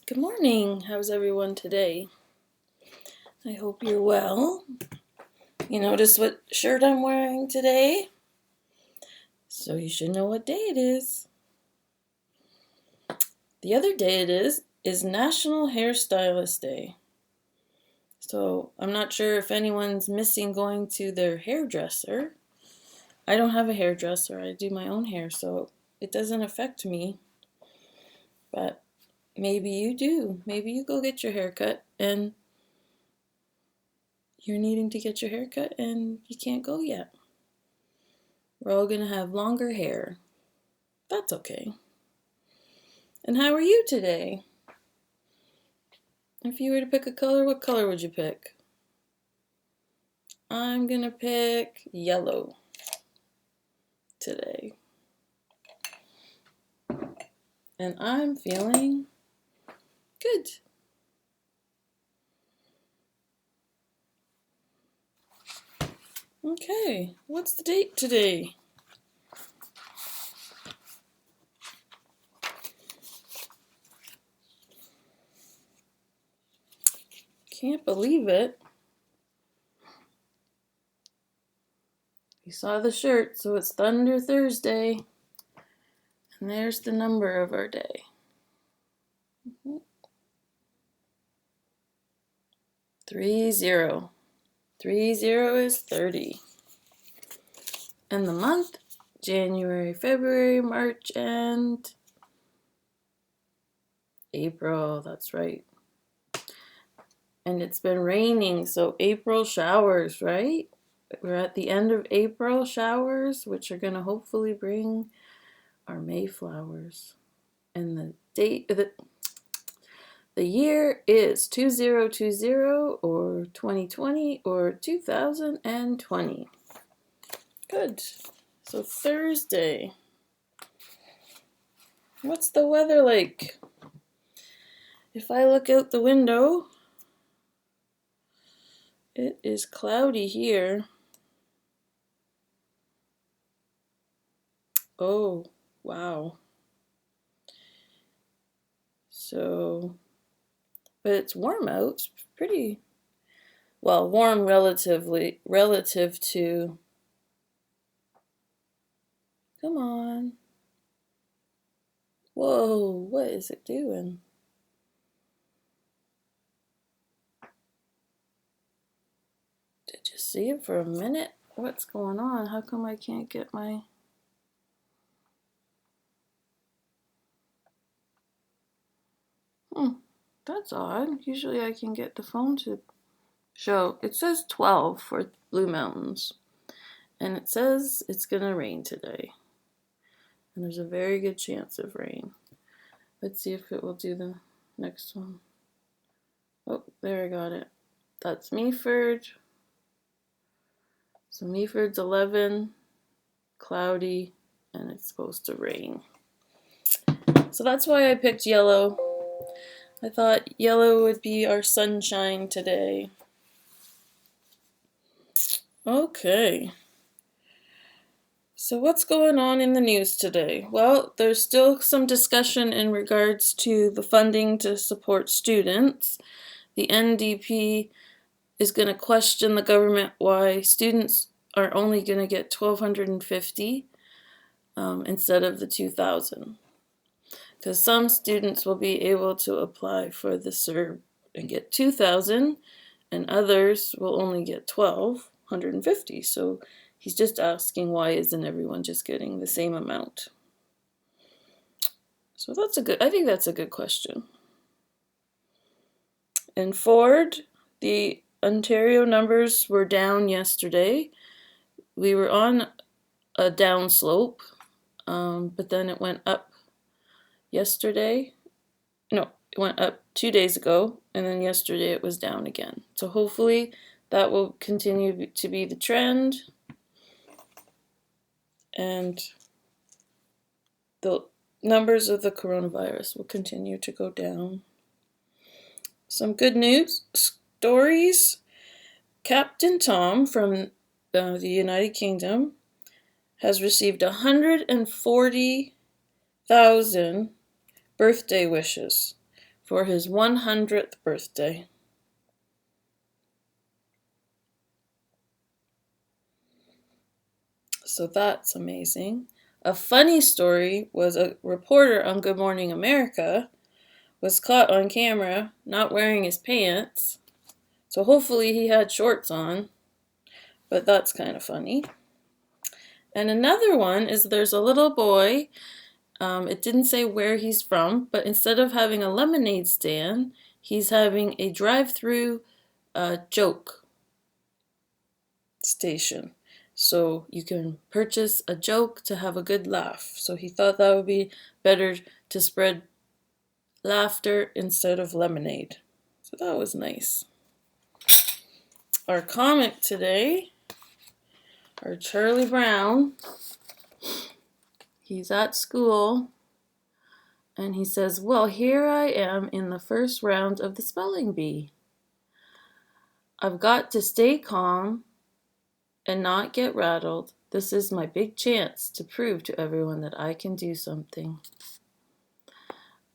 Good morning. How's everyone today? I hope you're well. You notice what shirt I'm wearing today? So you should know what day it is. The other day it is National Hairstylist Day. So I'm not sure if anyone's missing going to their hairdresser. I don't have a hairdresser. I do my own hair, so it doesn't affect me. But maybe you do. Maybe you go get your hair cut and you're needing to get your hair cut and you can't go yet. We're all going to have longer hair. That's okay. And how are you today? If you were to pick a color, what color would you pick? I'm going to pick yellow today. And I'm feeling good. Okay, what's the date today? Can't believe it. You saw the shirt, so it's Thunder Thursday. And there's the number of our day. 30. 30 is 30. And the month, January, February, March, and April. That's right. And it's been raining, so April showers, right? We're at the end of April showers, which are going to hopefully bring our Mayflowers. And the date, the year is 2020 or 2020 or 2020. Good. So Thursday. What's the weather like? If I look out the window, it is cloudy here. Oh, wow. So, but it's warm out. It's pretty, well, warm relative to, come on. Whoa, what is it doing? Did you see it for a minute? What's going on? How come I can't get my... That's odd. Usually I can get the phone to show. It says 12 for Blue Mountains. And it says it's going to rain today. And there's a very good chance of rain. Let's see if it will do the next one. Oh, there I got it. That's Meaford. So Meaford's 11, cloudy, and it's supposed to rain. So that's why I picked yellow. I thought yellow would be our sunshine today. Okay. So what's going on in the news today? Well, there's still some discussion in regards to the funding to support students. The NDP is going to question the government why students are only going to get $1,250 instead of the $2,000. Because some students will be able to apply for the CERB and get $2,000, and others will only get $1,250. So he's just asking, why isn't everyone just getting the same amount? So I think that's a good question. And Ford, the Ontario numbers were down yesterday. We were on a down slope, but then it went up yesterday. No, it went up 2 days ago, and then yesterday it was down again. So hopefully that will continue to be the trend, and the numbers of the coronavirus will continue to go down. Some good news stories. Captain Tom from the United Kingdom has received 140,000 birthday wishes for his 100th birthday. So that's amazing. A funny story was a reporter on Good Morning America was caught on camera not wearing his pants. So hopefully he had shorts on, but that's kind of funny. And another one is there's a little boy, it didn't say where he's from, but instead of having a lemonade stand, he's having a drive-through joke station. So you can purchase a joke to have a good laugh. So he thought that would be better to spread laughter instead of lemonade. So that was nice. Our comic today, our Charlie Brown, he's at school and he says, well, here I am in the first round of the spelling bee. I've got to stay calm and not get rattled. This is my big chance to prove to everyone that I can do something.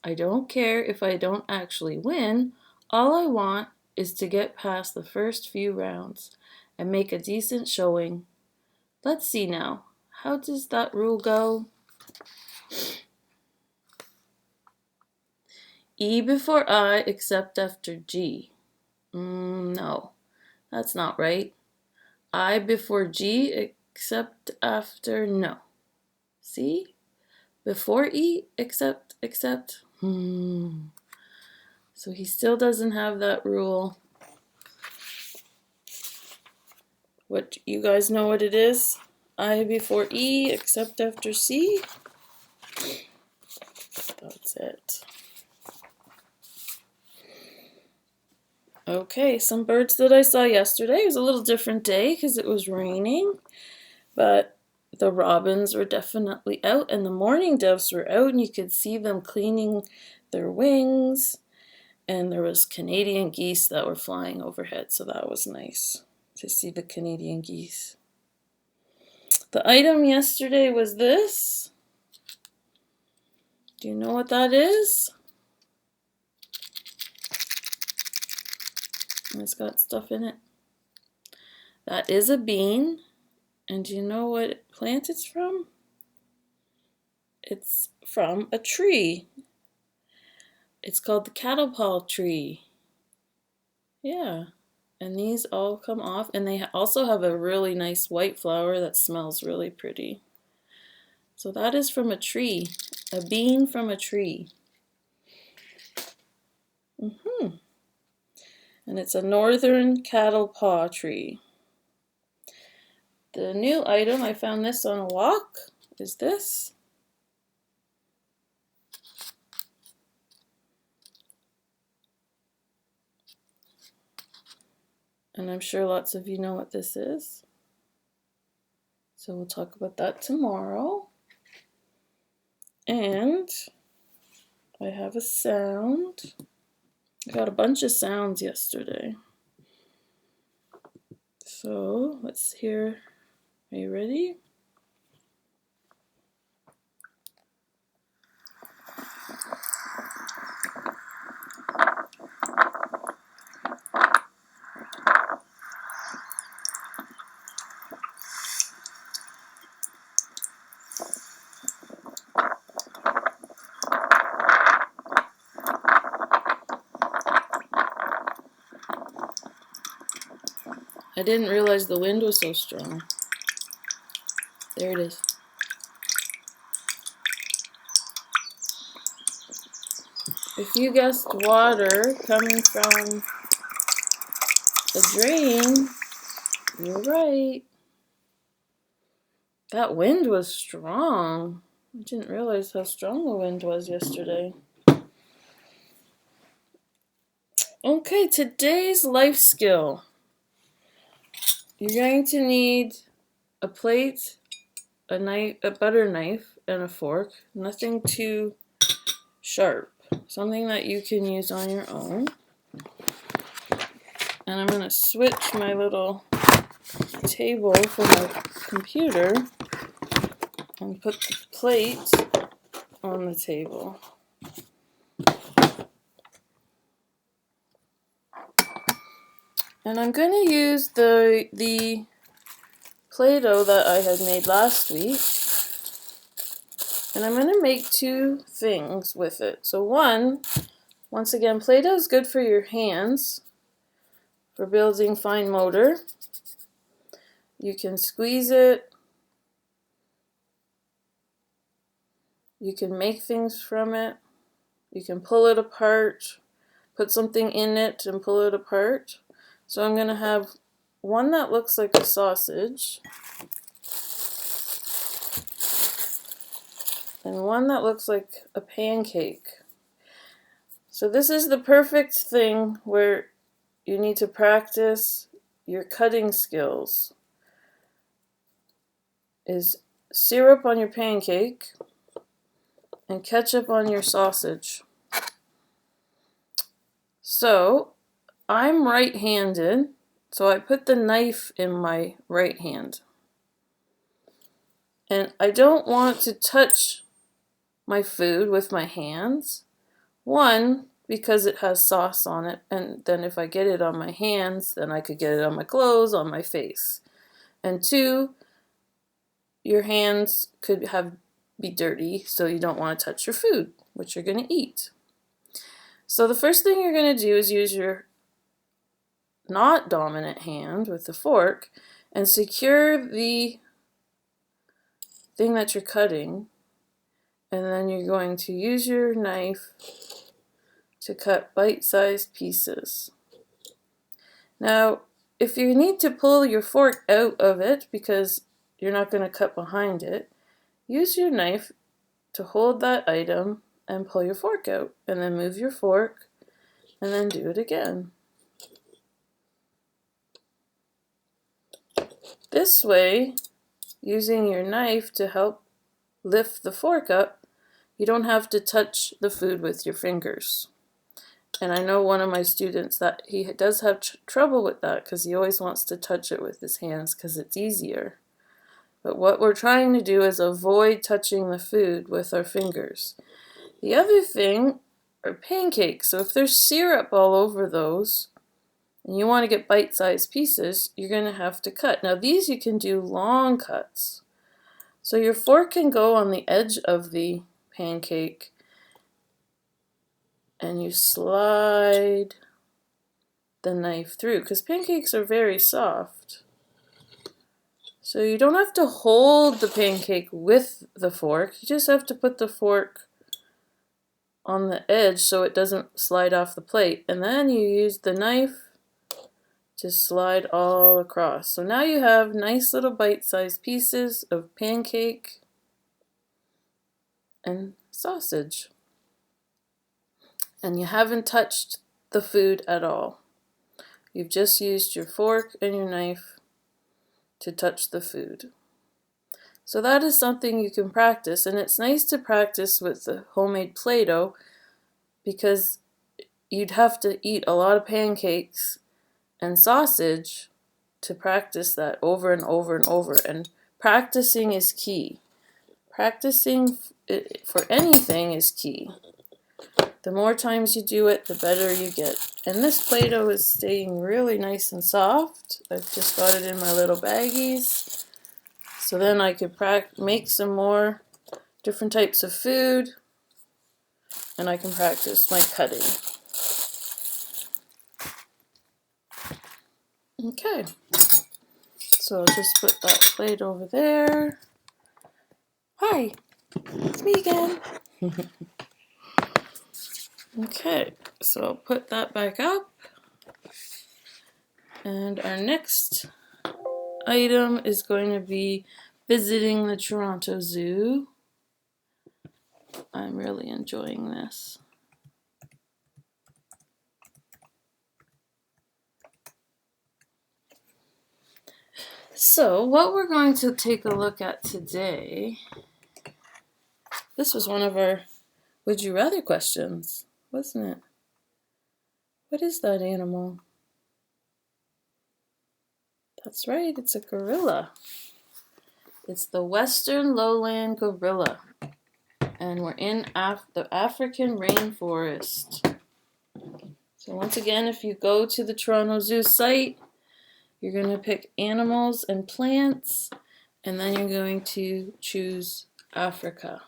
I don't care if I don't actually win. All I want is to get past the first few rounds and make a decent showing. Let's see now. How does that rule go? E before I except after G. No, that's not right. I before G except after no. See? Before E except. So he still doesn't have that rule. What, you guys know what it is? I before E except after C? That's it. Okay, some birds that I saw yesterday. It was a little different day because it was raining, but the robins were definitely out and the mourning doves were out and you could see them cleaning their wings, and there was Canadian geese that were flying overhead, so that was nice to see the Canadian geese. The item yesterday was this. Do you know what that is? It's got stuff in it. That is a bean. And do you know what plant it's from? It's from a tree. It's called the cattle tree. Yeah. And these all come off. And they also have a really nice white flower that smells really pretty. So that is from a tree. A bean from a tree. And it's a northern cattle paw tree. The new item, I found this on a walk, is this. And I'm sure lots of you know what this is. So we'll talk about that tomorrow. And I have a sound. I got a bunch of sounds yesterday. So let's hear. Are you ready? I didn't realize the wind was so strong. There it is. If you guessed water coming from the drain, you're right. That wind was strong. I didn't realize how strong the wind was yesterday. Okay, today's life skill. You're going to need a plate, a knife, a butter knife, and a fork. Nothing too sharp. Something that you can use on your own. And I'm going to switch my little table for my computer and put the plate on the table. And I'm going to use the Play-Doh that I had made last week. And I'm going to make two things with it. So once again, Play-Doh is good for your hands, for building fine motor. You can squeeze it. You can make things from it. You can pull it apart, put something in it and pull it apart. So I'm going to have one that looks like a sausage and one that looks like a pancake. So this is the perfect thing where you need to practice your cutting skills. Is syrup on your pancake and ketchup on your sausage. So I'm right-handed, so I put the knife in my right hand. And I don't want to touch my food with my hands. One, because it has sauce on it, and then if I get it on my hands, then I could get it on my clothes, on my face. And two, your hands could be dirty, so you don't want to touch your food, which you're going to eat. So the first thing you're going to do is use your not dominant hand with the fork and secure the thing that you're cutting, and then you're going to use your knife to cut bite-sized pieces. Now, if you need to pull your fork out of it because you're not going to cut behind it, use your knife to hold that item and pull your fork out, and then move your fork and then do it again. This way, using your knife to help lift the fork up, you don't have to touch the food with your fingers. And I know one of my students that he does have trouble with that because he always wants to touch it with his hands because it's easier. But what we're trying to do is avoid touching the food with our fingers. The other thing are pancakes. So if there's syrup all over those and you want to get bite-sized pieces, you're going to have to cut. Now these you can do long cuts. So your fork can go on the edge of the pancake and you slide the knife through because pancakes are very soft. So you don't have to hold the pancake with the fork, you just have to put the fork on the edge so it doesn't slide off the plate, and then you use the knife to slide all across. So now you have nice little bite-sized pieces of pancake and sausage. And you haven't touched the food at all. You've just used your fork and your knife to touch the food. So that is something you can practice, and it's nice to practice with the homemade Play-Doh because you'd have to eat a lot of pancakes and sausage to practice that over and over and over, and practicing is key. Practicing for anything is key. The more times you do it, the better you get. And this Play-Doh is staying really nice and soft. I've just got it in my little baggies. So then I could make some more different types of food, and I can practice my cutting. Okay, so I'll just put that plate over there. Hi, it's me again. Okay, so I'll put that back up. And our next item is going to be visiting the Toronto Zoo. I'm really enjoying this. So what we're going to take a look at today, this was one of our Would You Rather questions, wasn't it? What is that animal? That's right, it's a gorilla. It's the Western Lowland gorilla. And we're in the African rainforest. So once again, if you go to the Toronto Zoo site, you're going to pick animals and plants, and then you're going to choose Africa.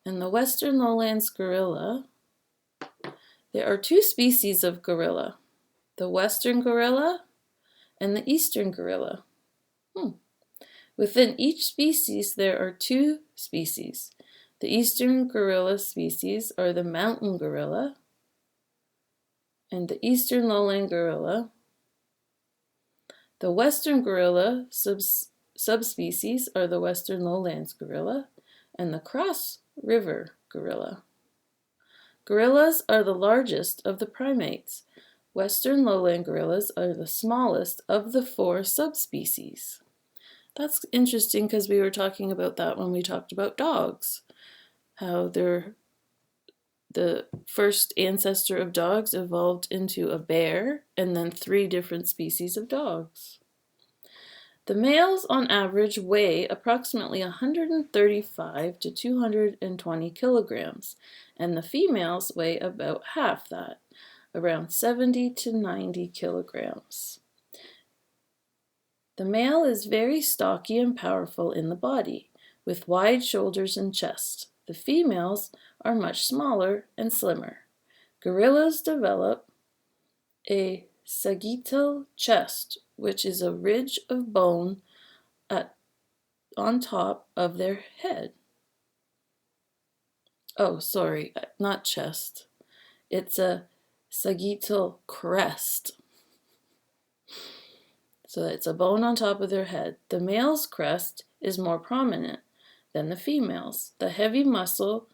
In the Western Lowlands gorilla, there are two species of gorilla, the Western gorilla and the Eastern gorilla. Within each species, there are two species. The Eastern gorilla species are the mountain gorilla and the Eastern lowland gorilla. The Western gorilla subspecies are the Western lowlands gorilla and the Cross River gorilla. Gorillas are the largest of the primates. Western lowland gorillas are the smallest of the four subspecies. That's interesting because we were talking about that when we talked about dogs. How the first ancestor of dogs evolved into a bear and then 3 different species of dogs. The males on average weigh approximately 135 to 220 kilograms, and the females weigh about half that, around 70 to 90 kilograms. The male is very stocky and powerful in the body, with wide shoulders and chest. The females are much smaller and slimmer. Gorillas develop a sagittal chest, which is a ridge of bone on top of their head. Oh, sorry, not chest. It's a sagittal crest. So it's a bone on top of their head. The male's crest is more prominent than the female's. The heavy muscled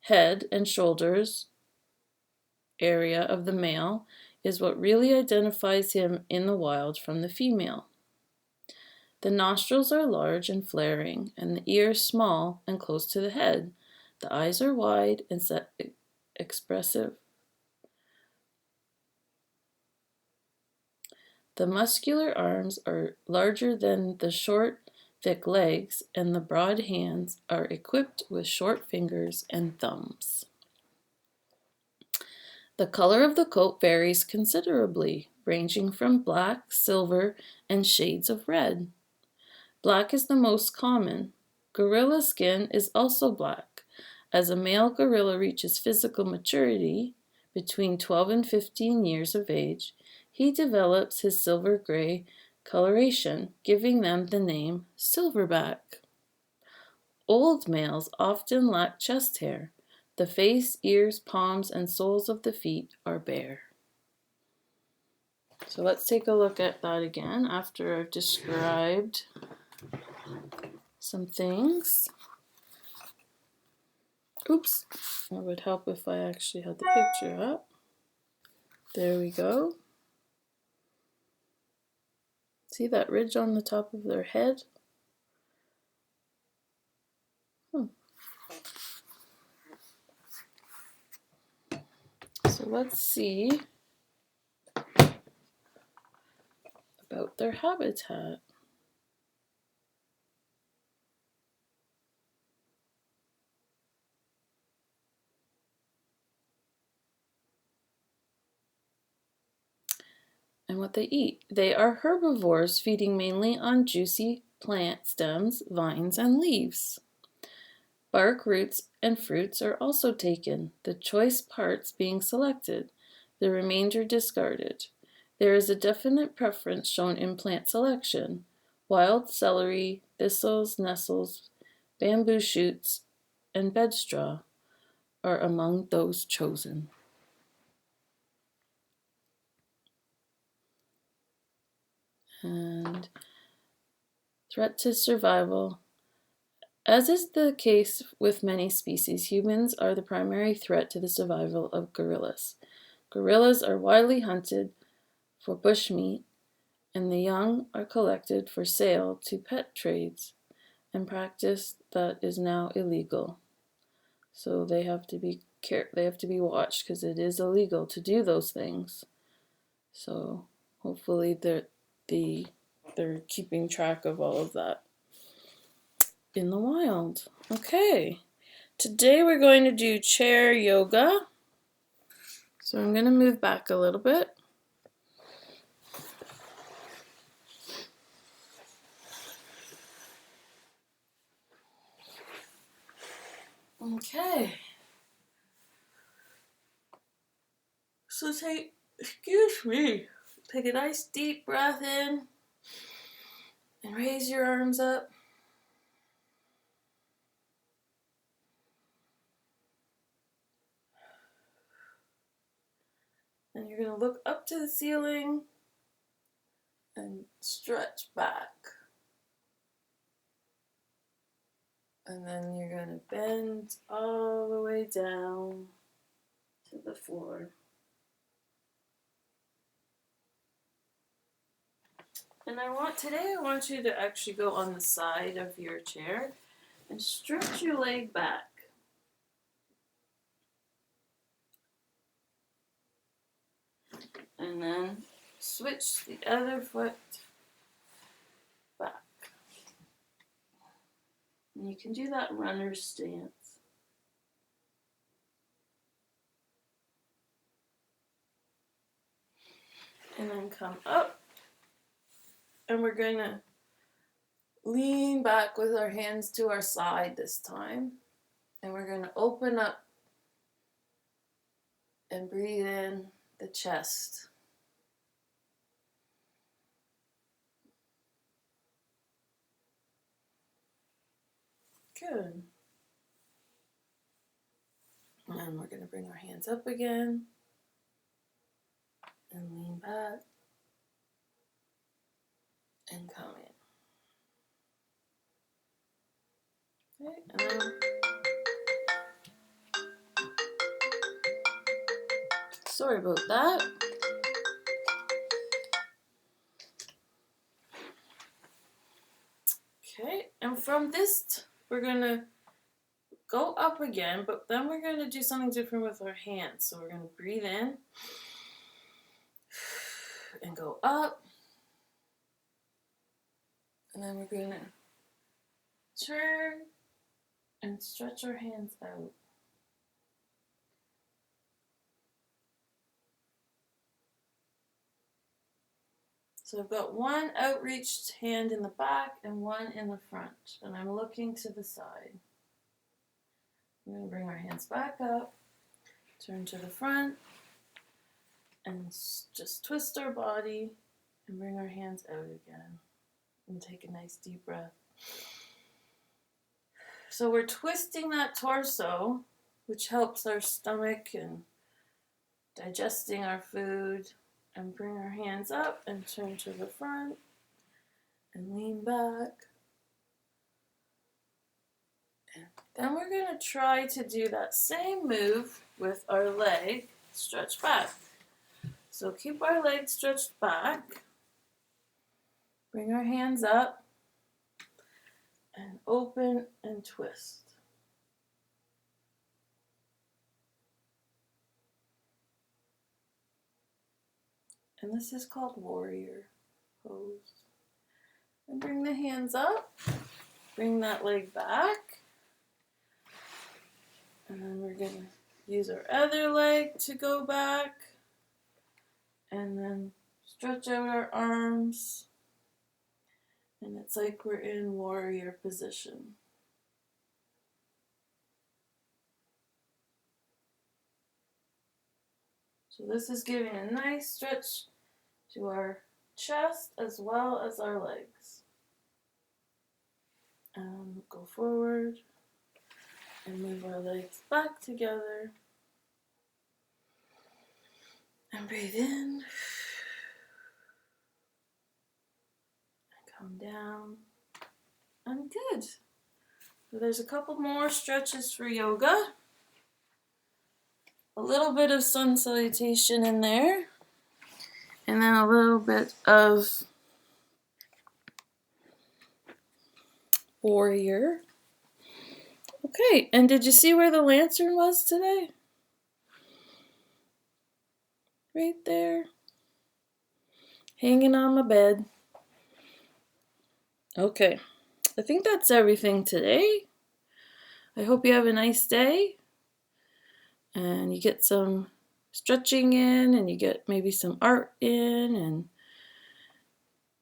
head and shoulders area of the male is what really identifies him in the wild from the female. The nostrils are large and flaring, and the ears small and close to the head. The eyes are wide and expressive. The muscular arms are larger than the short, thick legs, and the broad hands are equipped with short fingers and thumbs. The color of the coat varies considerably, ranging from black, silver, and shades of red. Black is the most common. Gorilla skin is also black. As a male gorilla reaches physical maturity, between 12 and 15 years of age, he develops his silver-gray coloration, giving them the name silverback. Old males often lack chest hair. The face, ears, palms, and soles of the feet are bare. So let's take a look at that again after I've described some things. Oops, it would help if I actually had the picture up. There we go. See that ridge on the top of their head? So let's see about their habitat. And what they eat. They are herbivores, feeding mainly on juicy plant stems, vines, and leaves. Bark, roots, and fruits are also taken, the choice parts being selected, the remainder discarded. There is a definite preference shown in plant selection. Wild celery, thistles, nettles, bamboo shoots, and bedstraw are among those chosen. And threat to survival. As is the case with many species, humans are the primary threat to the survival of gorillas. Gorillas are widely hunted for bushmeat, and the young are collected for sale to pet trades, and practice that is now illegal. So they have to be watched because it is illegal to do those things. So hopefully they're keeping track of all of that in the wild. Okay, today we're going to do chair yoga. So I'm going to move back a little bit. Okay. So excuse me, take a nice deep breath in and raise your arms up. And you're going to look up to the ceiling and stretch back. And then you're going to bend all the way down to the floor. And I want you to actually go on the side of your chair and stretch your leg back. And then switch the other foot back. And you can do that runner's stance. And then come up. And we're going to lean back with our hands to our side this time. And we're going to open up and breathe in the chest. Good. And we're going to bring our hands up again and lean back and come in. Okay, and then sorry about that. Okay, and from this, we're going to go up again, but then we're going to do something different with our hands. So we're going to breathe in and go up. And then we're going to turn and stretch our hands out. So I've got one outreached hand in the back and one in the front, and I'm looking to the side. I'm going to bring our hands back up, turn to the front, and just twist our body and bring our hands out again. And take a nice deep breath. So we're twisting that torso, which helps our stomach and digesting our food. And bring our hands up and turn to the front and lean back. And then we're going to try to do that same move with our leg stretched back. So keep our leg stretched back. Bring our hands up and open and twist. And this is called warrior pose. And bring the hands up. Bring that leg back. And then we're going to use our other leg to go back. And then stretch out our arms. And it's like we're in warrior position. So this is giving a nice stretch to our chest as well as our legs. Go forward and move our legs back together. And breathe in. And come down. And good. So there's a couple more stretches for yoga. A little bit of sun salutation in there. And then a little bit of warrior. Okay, and did you see where the lantern was today? Right there. Hanging on my bed. Okay, I think that's everything today. I hope you have a nice day and you get some stretching in, and you get maybe some art in, and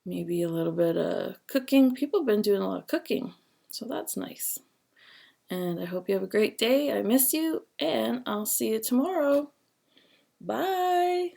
maybe a little bit of cooking. People have been doing a lot of cooking, so that's nice. And I hope you have a great day. I miss you, and I'll see you tomorrow. Bye.